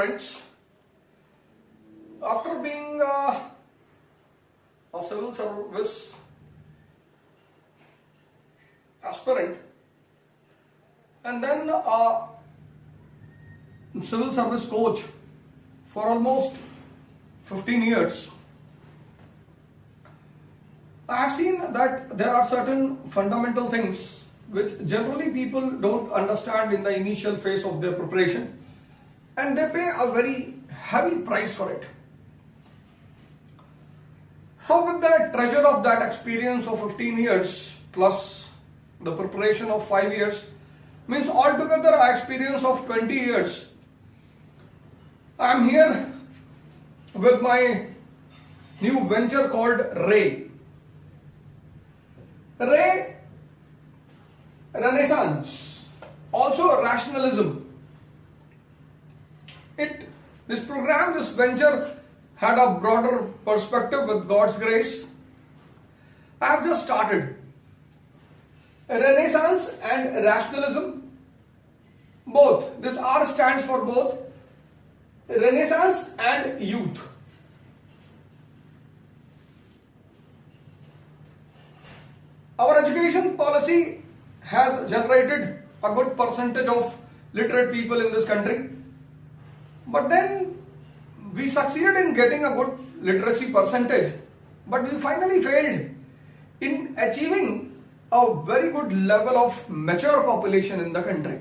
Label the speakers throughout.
Speaker 1: friends. After being a civil service aspirant and then a civil service coach for almost 15 years, I have seen that there are certain fundamental things which generally people don't understand in the initial phase of their preparation, and they pay a very heavy price for it. So with the treasure of that experience of 15 years plus the preparation of 5 years, means altogether an experience of 20 years, I am here with my new venture called Ray. Ray Renaissance, also rationalism. This program, this venture had a broader perspective with God's grace. I have just started. Renaissance and rationalism, both. This R stands for both Renaissance and youth. Our education policy has generated a good percentage of literate people in this country, but then we succeeded in getting a good literacy percentage, but we finally failed in achieving a very good level of mature population in the country.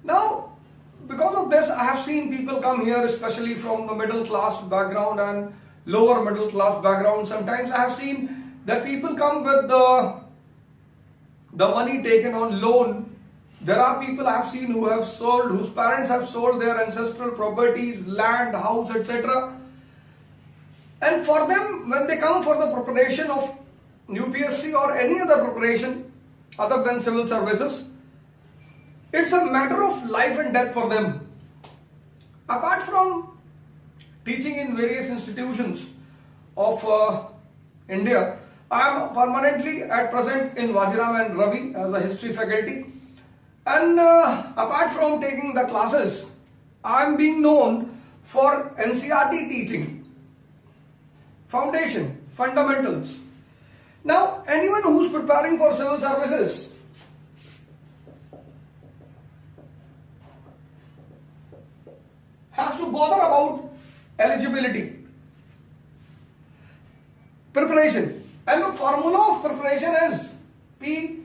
Speaker 1: Now, because of this, I have seen people come here, especially from the middle class background and lower middle class background. Sometimes I have seen that people come with the money taken on loan. There are people I have seen who have sold, whose parents have sold their ancestral properties, land, house, etc. And for them, when they come for the preparation of UPSC or any other preparation other than civil services, it's a matter of life and death for them. Apart from teaching in various institutions of India, I am permanently at present in Vajiram and Ravi as a history faculty. And apart from taking the classes, I am being known for NCERT teaching, foundation, fundamentals. Now, anyone who's preparing for civil services has to bother about eligibility, preparation. And the formula of preparation is P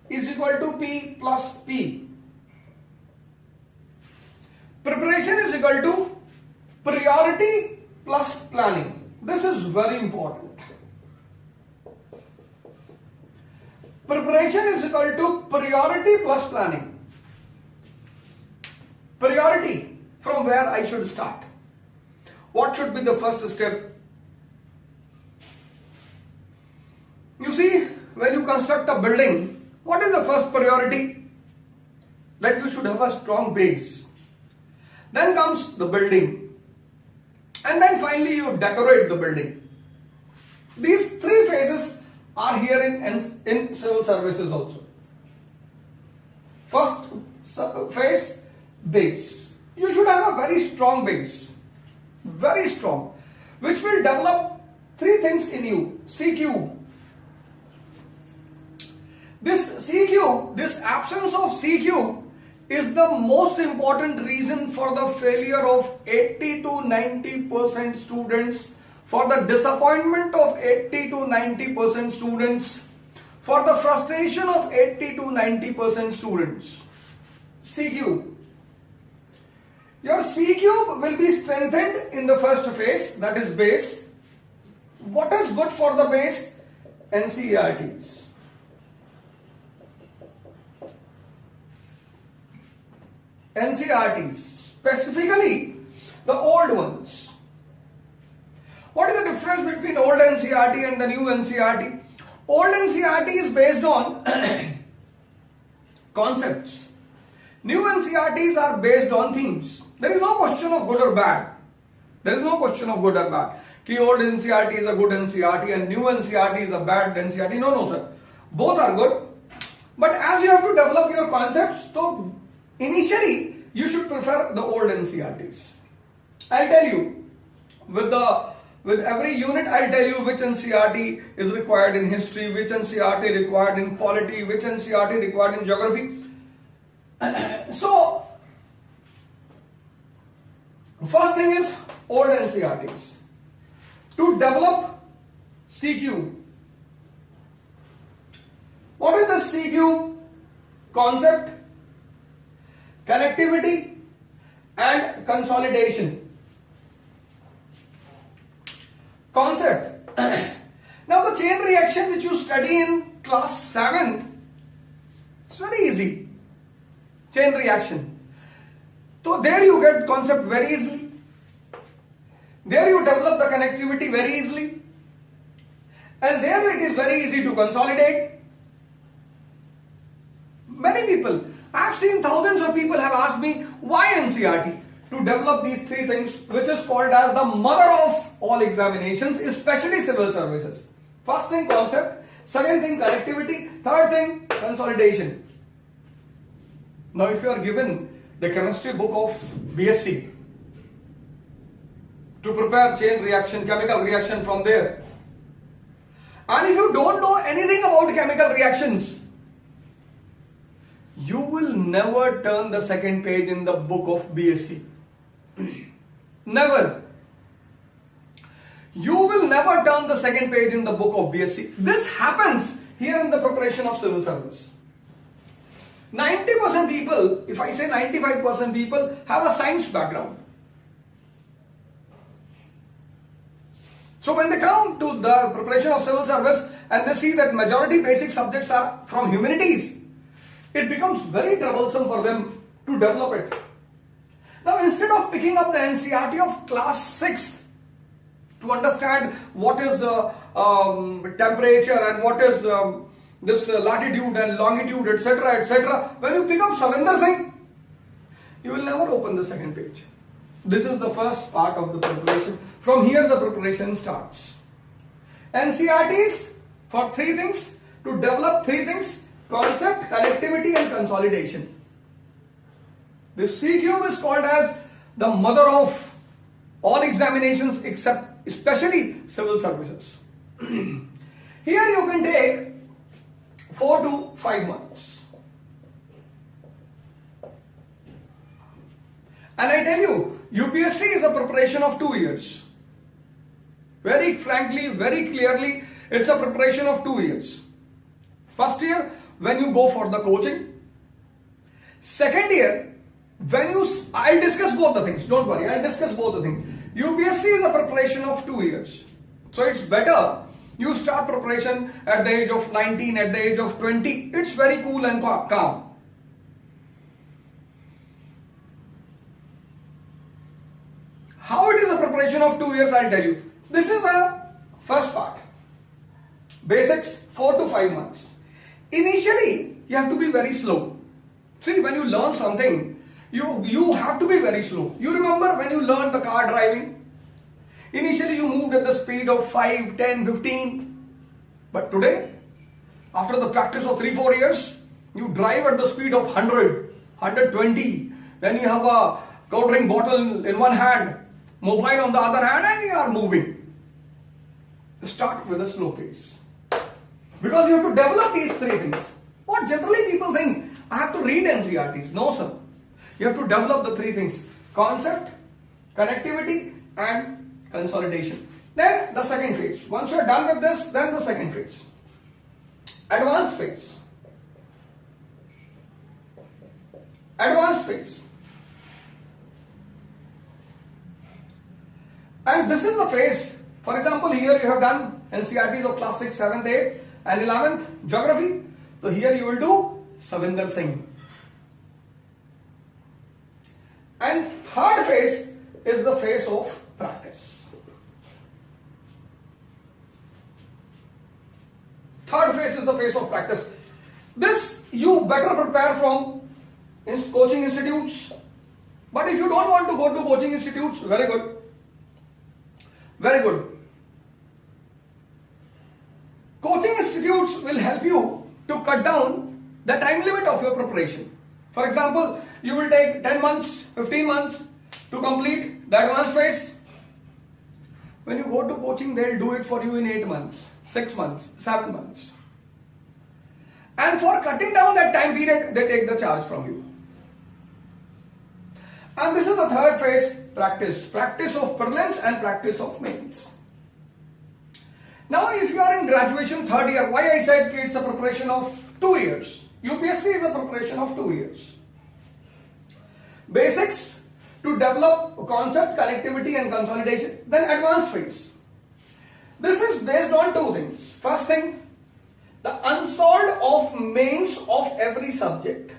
Speaker 1: is equal to P plus P. Preparation is equal to priority plus planning. This is very important. Preparation is equal to priority plus planning. Priority, from where I should start. What should be the first step? You see, when you construct a building, what is the first priority? That you should have a strong base. Then comes the building. And then finally you decorate the building. These three phases are here in civil services also. First phase, base. You should have a very strong base. Very strong. Which will develop three things in you. CQ. This CQ, this absence of CQ is the most important reason for the failure of 80 to 90% students, for the disappointment of 80 to 90% students, for the frustration of 80 to 90% students. CQ. Your CQ will be strengthened in the first phase, that is base. What is good for the base? NCERTs. NCERTs, specifically the old ones. What is the difference between old NCERT and the new NCERT? Old NCERT is based on concepts. New NCERTs are based on themes. There is no question of good or bad. There is no question of good or bad. Ki old NCERT is a good NCERT and new NCERT is a bad NCERT. No, sir. Both are good. But as you have to develop your concepts, so initially you should prefer the old NCERTs. I'll tell you, with every unit I'll tell you which NCERT is required in history, which NCERT required in polity, which NCERT required in geography. So, first thing is old NCERTs. To develop CQ. What is the CQ? Concept, connectivity and consolidation. Concept. Now the chain reaction which you study in class 7th, it's very easy. Chain reaction. So there you get concept very easily. There you develop the connectivity very easily. And there it is very easy to consolidate. Many people, I have seen thousands of people have asked me why NCERT? To develop these three things, which is called as the mother of all examinations, especially civil services. First thing, concept. Second thing, connectivity. Third thing, consolidation. Now if you are given the chemistry book of BSc to prepare chain reaction, chemical reaction from there, and if you don't know anything about chemical reactions, you will never turn the second page in the book of BSc. Never. You will never turn the second page in the book of BSc. This happens here in the preparation of civil service. 90% people, if I say 95% people, have a science background. So when they come to the preparation of civil service and they see that majority basic subjects are from humanities, it becomes very troublesome for them to develop it. Now instead of picking up the NCERT of class 6th to understand what is temperature and what is this latitude and longitude, etc., etc., when you pick up Savinder Singh, you will never open the second page. This is the first part of the preparation. From here the preparation starts. NCERTs for three things, to develop three things: concept, connectivity and consolidation. This CQ is called as the mother of all examinations except especially civil services. Here you can take 4 to 5 months. And I tell you, UPSC is a preparation of 2 years. Very frankly, very clearly, it's a preparation of 2 years. First year, when you go for the coaching. Second year, when I'll discuss both the things, don't worry, I'll discuss both the things. UPSC is a preparation of 2 years. So it's better you start preparation at the age of 19, at the age of 20. It's very cool and calm. How it is a preparation of 2 years, I'll tell you. This is the first part. Basics, 4 to 5 months. Initially, you have to be very slow. See, when you learn something, you have to be very slow. You remember when you learned the car driving? Initially, you moved at the speed of 5, 10, 15. But today, after the practice of 3-4 years, you drive at the speed of 100, 120. Then you have a cold drink bottle in one hand, mobile on the other hand, and you are moving. Start with a slow pace. Because you have to develop these three things. What generally people think, I have to read NCERTs. No, sir. You have to develop the three things: concept, connectivity and consolidation. Then the second phase. Once you are done with this, then the second phase. Advanced phase. Advanced phase. And this is the phase. For example, here you have done NCERTs of class 6, 7th, 8th and 11th geography. So here you will do Savinder Singh. And third phase is the phase of practice. Third phase is the phase of practice. This you better prepare from coaching institutes. But if you don't want to go to coaching institutes, very good. Very good. Coaching institutes will help you to cut down the time limit of your preparation. For example, you will take 10 months, 15 months to complete the advanced phase. When you go to coaching, they'll do it for you in 8 months, 6 months, 7 months. And for cutting down that time period, they take the charge from you. And this is the third phase, practice. Practice of prelims and practice of mains. Now, if you are in graduation third year, why I said it's a preparation of 2 years. UPSC is a preparation of 2 years. Basics to develop concept, connectivity and consolidation. Then advanced phase. This is based on 2 things. First thing, the unsolved of mains of every subject.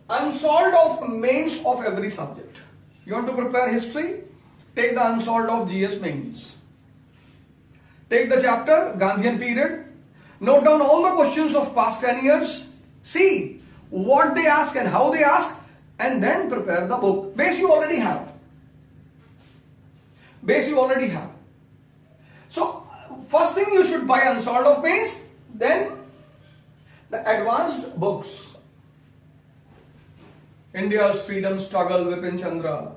Speaker 1: Unsolved of mains of every subject. You want to prepare history? Take the unsolved of GS mains. Take the chapter, Gandhian period. Note down all the questions of past 10 years. See what they ask and how they ask, and then prepare the book. Base you already have. Base you already have. So, first thing you should buy unsolved of mains, then the advanced books. India's freedom struggle, Vipin Chandra.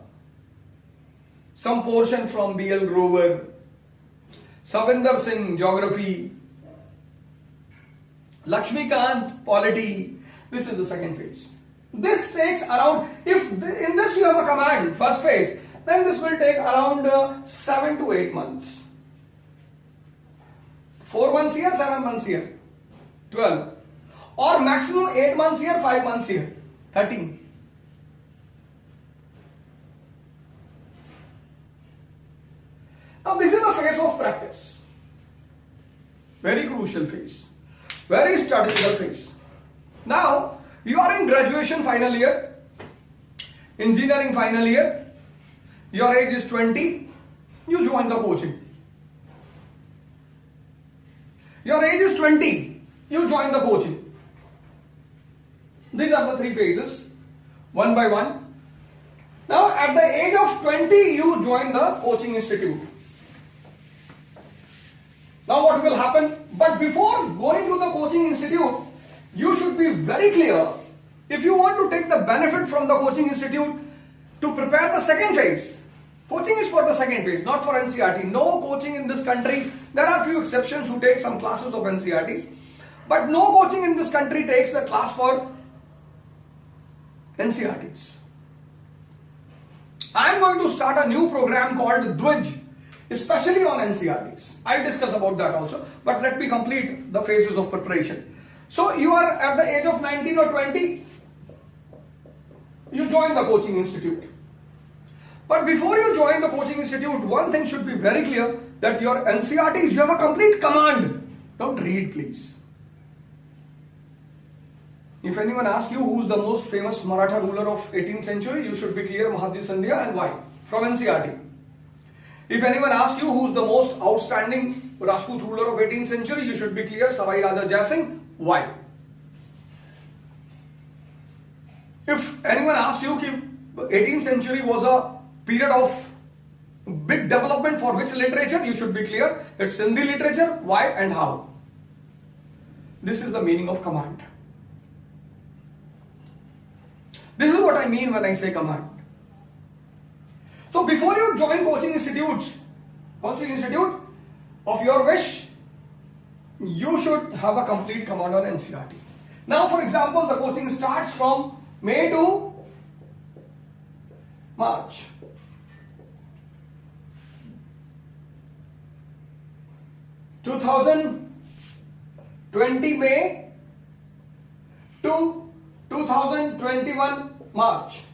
Speaker 1: Some portion from B.L. Grover. Savinder Singh, geography. Lakshmikant, polity. This is the second phase. This takes around, if in this you have a command, first phase, then this will take around 7 to 8 months. 4 months here, 7 months here, 12. Or maximum 8 months here, 5 months here, 13. Now this is the phase of practice. Very crucial phase. Very strategical phase. Now, you are in graduation final year, engineering final year, your age is 20, you join the coaching. Your age is 20, you join the coaching. These are the 3 phases, one by one. Now, at the age of 20, you join the coaching institute. Now what will happen? But before going to the coaching institute, you should be very clear. If you want to take the benefit from the coaching institute to prepare the second phase, coaching is for the second phase, not for NCERT. No coaching in this country. There are few exceptions who take some classes of NCERTs, but no coaching in this country takes the class for NCERTs. I am going to start a new program called Dwij, especially on NCERTs. I'll discuss about that also, but let me complete the phases of preparation. So you are at the age of 19 or 20, you join the coaching institute. But before you join the coaching institute, one thing should be very clear, that your NCERTs, you have a complete command. Don't read, please. If anyone asks you who is the most famous Maratha ruler of 18th century, you should be clear Mahatma Sandhya, and why? From NCERT. If anyone asks you who is the most outstanding Rajput ruler of 18th century, you should be clear Savai Raja Jai Singh. Why? If anyone asks you that 18th century was a period of big development for which literature, you should be clear it's Sindhi literature. Why and how? This is the meaning of command. This is what I mean when I say command. So before you join coaching institute of your wish, you should have a complete command on NCERT. Now, for example, the coaching starts from May to March. (2020) May to 2021 March.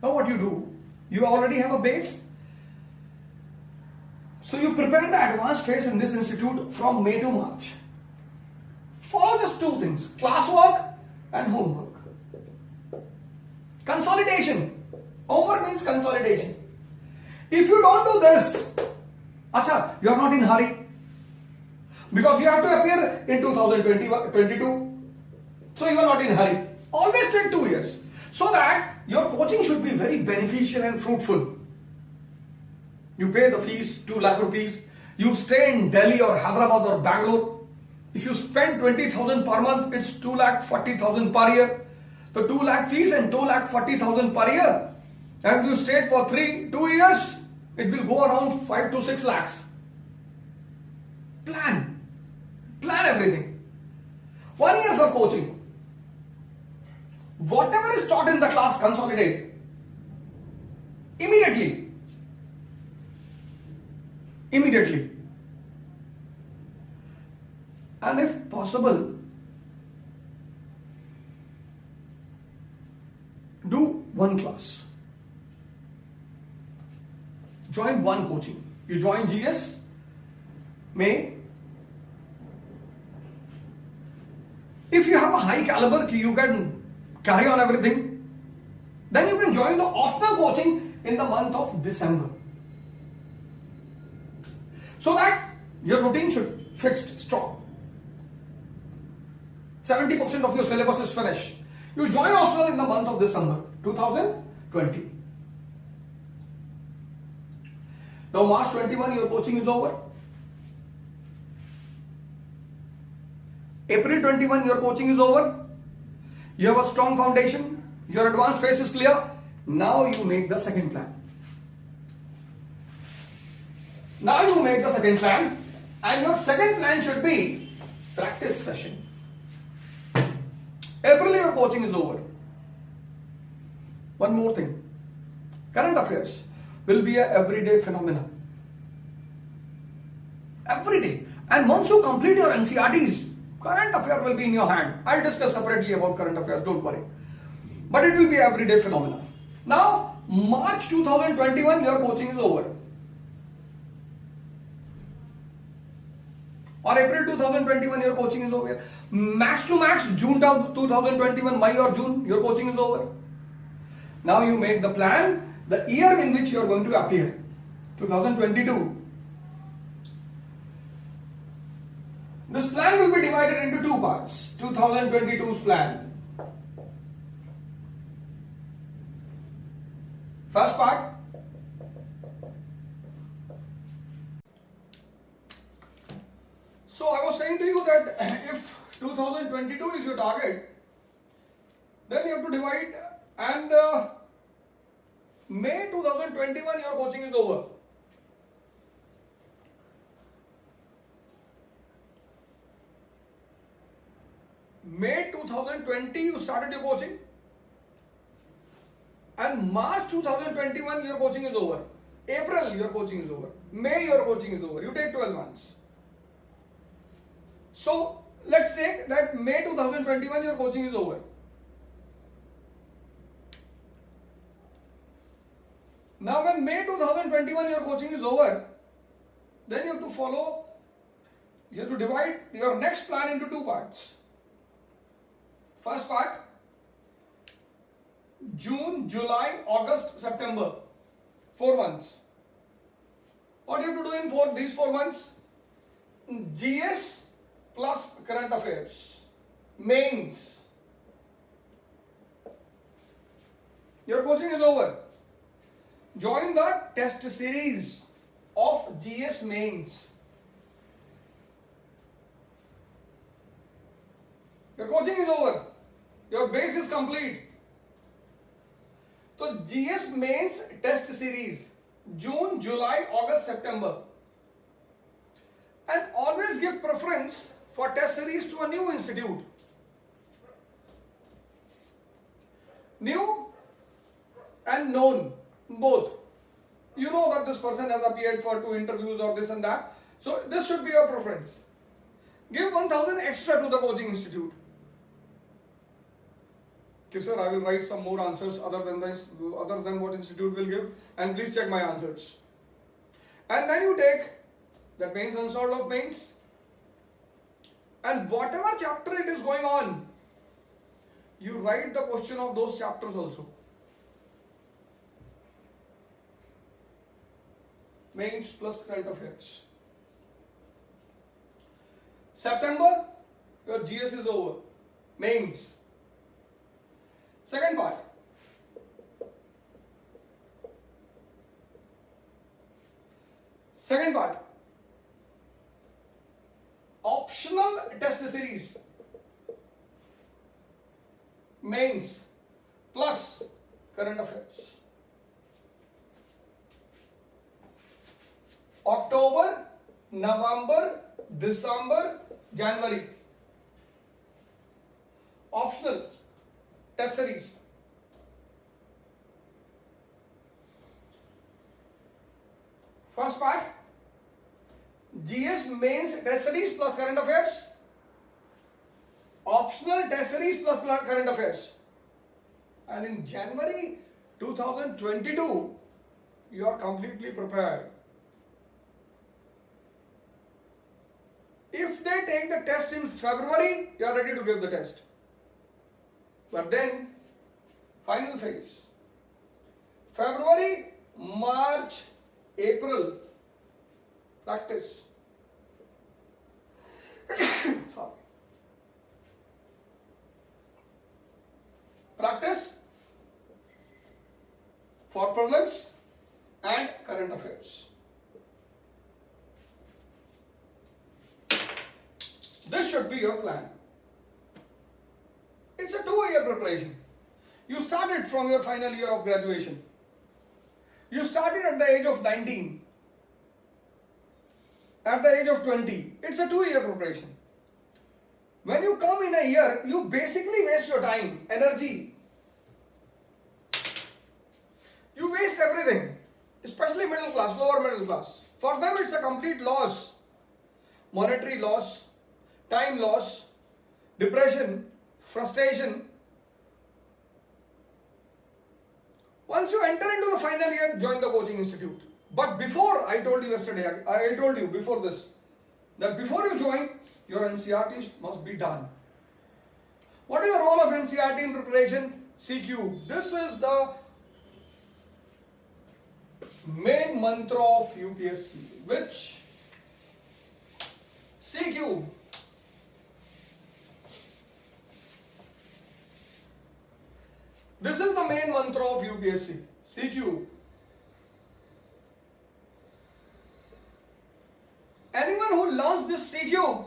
Speaker 1: Now what you do? You already have a base. So you prepare the advanced phase in this institute from May to March. Follow just 2 things, classwork and homework. Consolidation. Homework means consolidation. If you don't do this, you are not in hurry. Because you have to appear in 2022. So you are not in hurry. Always take 2 years. So that your coaching should be very beneficial and fruitful. You pay the fees, 2 lakh rupees. You stay in Delhi or Hyderabad or Bangalore. If you spend 20,000 per month, it's 2,40,000 per year. So 2 lakh fees and 2,40,000 per year. And if you stayed for 2 years, it will go around 5 to 6 lakhs. Plan everything. 1 year for coaching. Whatever is taught in the class, consolidate. Immediately. And if possible, do one class. Join one coaching. You join GS, May. If you have a high caliber, you can carry on everything. Then you can join the optional coaching in the month of December. So that your routine should fixed, strong. 70% of your syllabus is finished. You join optional in the month of December 2020. Now March 21 your coaching is over. April 21 your coaching is over. You have a strong foundation. Your advanced phase is clear. Now you make the second plan. And your second plan should be practice session. April your coaching is over. One more thing. Current affairs will be a everyday phenomenon. Every day. And once you complete your NCRTs, current affair will be in your hand. I'll discuss separately about current affairs, don't worry. But it will be everyday phenomenon. Now, March 2021, your coaching is over. Or April 2021, your coaching is over. Max to max, June 2021, May or June, your coaching is over. Now you make the plan, the year in which you are going to appear. 2022. This plan will be divided into two parts. 2022's plan. First part. So I was saying to you that if 2022 is your target, then you have to divide, and May 2021 your coaching is over. May 2020 you started your coaching, and March 2021 your coaching is over. April your coaching is over. May your coaching is over. You take 12 months. So let's take that May 2021 your coaching is over. Now when May 2021 your coaching is over, then you have to divide your next plan into two parts. First part, June, July, August, September, 4 months. What you have to do in these 4 months? GS plus current affairs, mains. Your coaching is over. Join the test series of GS mains. Your coaching is over. Your base is complete. So GS mains test series, June, July, August, September. And always give preference for test series to a new institute. New and known, both. You know that this person has appeared for 2 interviews or this and that. So this should be your preference. Give 1,000 extra to the coaching institute. Okay, sir, I will write some more answers other than what institute will give, and please check my answers. And then you take that mains unsolved of mains, and whatever chapter it is going on, you write the question of those chapters also. Mains plus current affairs. September, your GS is over. Mains. Second part. Optional test series, mains plus current affairs. October, November, December, January. Optional test series. First part, GS mains test series plus current affairs. Optional test series plus current affairs. And in January 2022, you are completely prepared. If they take the test in February, you are ready to give the test. But then, final phase. February, March, April, practice. Sorry. Practice for problems and current affairs. This should be your plan. It's a 2-year preparation. You started from your final year of graduation. You started at the age of 19. At the age of 20. It's a 2-year preparation. When you come in a year, you basically waste your time, energy. You waste everything, especially middle class, lower middle class. For them, it's a complete loss. Monetary loss, time loss, depression, frustration. Once you enter into the final year, join the coaching institute. But before, I told you yesterday, I told you before this, that before you join, your NCERT must be done. What is the role of NCERT in preparation? CQ. This is the main mantra of UPSC, which CQ. This is the main mantra of UPSC, CQ. Anyone who learns this CQ,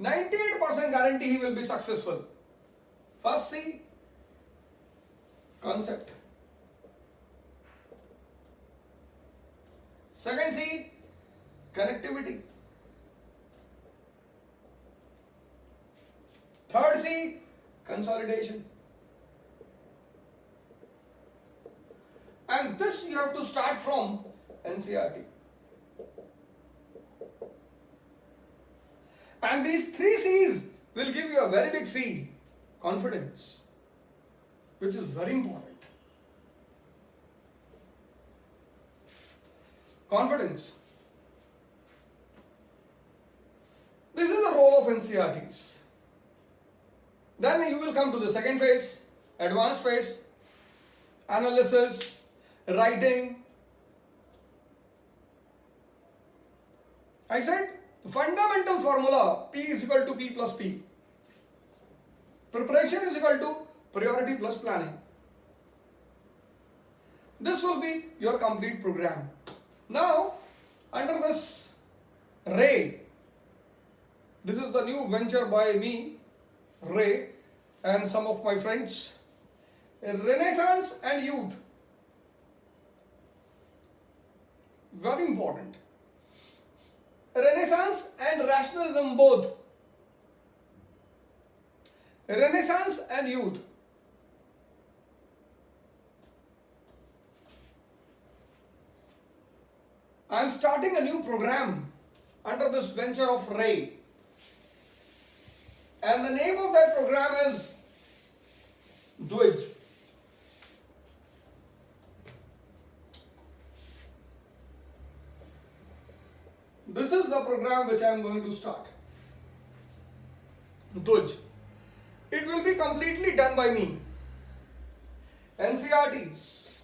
Speaker 1: 98% guarantee he will be successful. First C, concept. Second C, connectivity. Third C, consolidation. And this you have to start from NCERT. And these 3 C's will give you a very big C, confidence, which is very important. Confidence. This is the role of NCERTs. Then you will come to the second phase, advanced phase, analysis, writing. I said the fundamental formula P is equal to P plus P. Preparation is equal to priority plus planning. This will be your complete program. Now, under this Ray, this is the new venture by me, Ray, and some of my friends, Renaissance and Youth. Very important. Renaissance and rationalism both. Renaissance and youth. I am starting a new program under this venture of Ray. And the name of that program is Dwij. This is the program which I am going to start. Dwij. It will be completely done by me. NCERTs.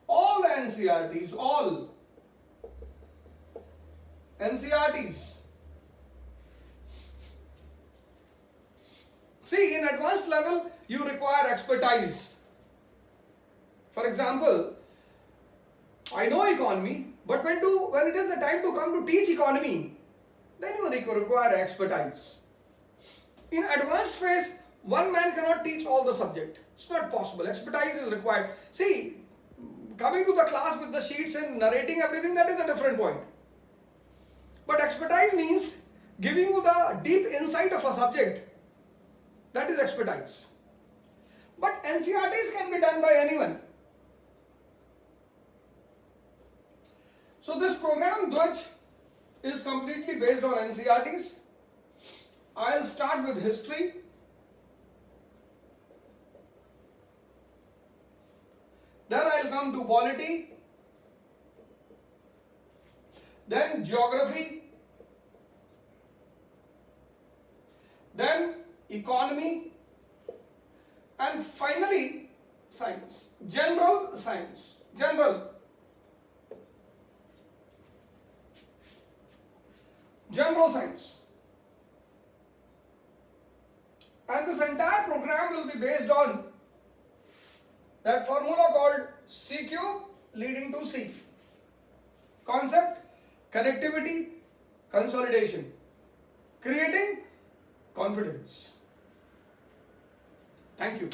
Speaker 1: All NCERTs, all NCERTs. See, in advanced level, you require expertise. For example, I know economy, but when it is the time to come to teach economy, then you require expertise. In advanced phase, one man cannot teach all the subject. It's not possible. Expertise is required. See, coming to the class with the sheets and narrating everything, that is a different point. But expertise means giving you the deep insight of a subject. That is expertise. But NCERTs can be done by anyone. So this program Dwaj is completely based on NCERTs. I'll start with history. Then I'll come to polity. Then geography. Then economy. And finally science. General science. General science. And this entire program will be based on that formula called C cube leading to C. Concept, connectivity, consolidation, creating confidence. Thank you.